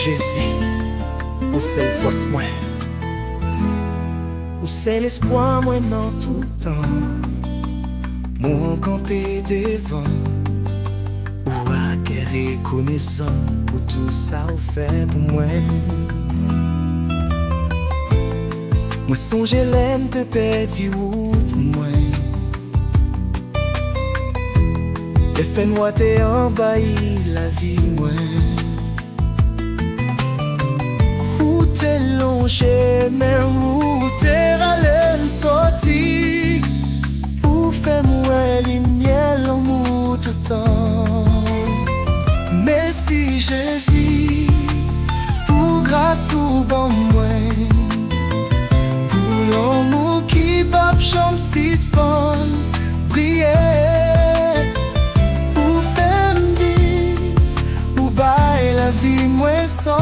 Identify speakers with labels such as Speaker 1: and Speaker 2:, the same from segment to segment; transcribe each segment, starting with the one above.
Speaker 1: Jésus, ou c'est le force moi, ou c'est l'espoir moi dans tout temps. Moi campé devant, ou à guérir reconnaissant pour tout ça ou fait pour moi. Moi songe l'aime te perdre route moi. Et fais-moi t'es envahi la vie moi. Où t'es longé mais où t'es allé me sortir. Où fais-moi lumière l'amour tout temps. Mais si Jésus pour grâce ou bon moi. L'amour qui bat chambre suspend, prier ou faire vivre, ou bailler la vie moins sens.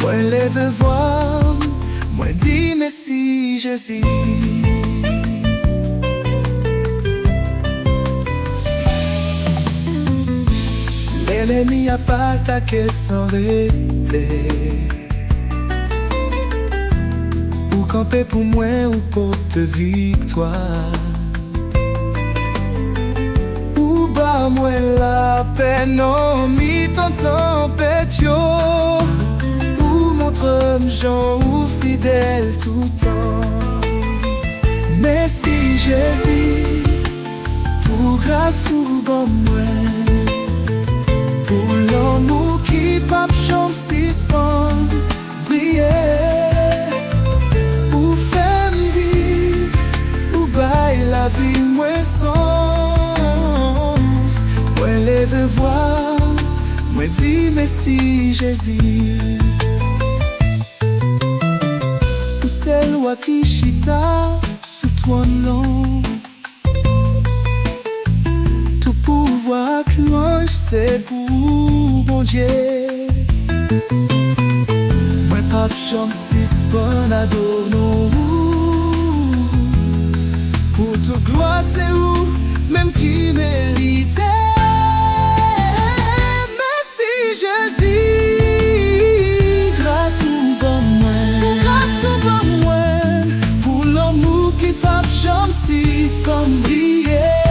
Speaker 1: Moi lève voir, moi dis merci Jésus. L'ennemi a pas attaqué sans arrêter. Camper pour moi ou pour te victoire. Ou bas moi la peine en mi ton tempête yo. Ou montre Jean ou fidèle tout temps. Mais si Jésus pour grâce ou bon moi. Pour l'amour qui pape chante suspend, briller. La vie moins sens. Moi lève voir, moi dis merci Jésus. Pour celle ou qui chita sous toi non. Tout pouvoir louange c'est pour mon Dieu. Moi pas chante si bon adorno. Pour toute gloire c'est où, même qui méritait. Merci Jésus, grâce ou bon moi. Grâce ou bon moi. Pour l'amour qui pape chante si comme briller.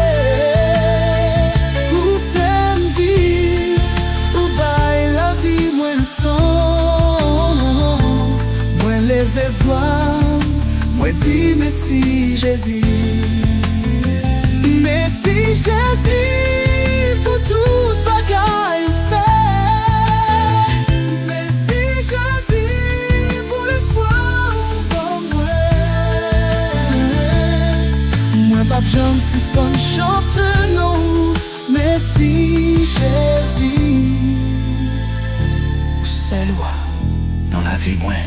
Speaker 1: Ou faire vivre, ou bailler la vie moins sens. Moi lever voir, moi dis merci Jésus. Merci Jésus pour toute bagaille fait. Merci Jésus pour l'espoir en moi. Moi pas besoin de suspendre chante non. Merci Jésus.
Speaker 2: C'est loi dans la vie moins.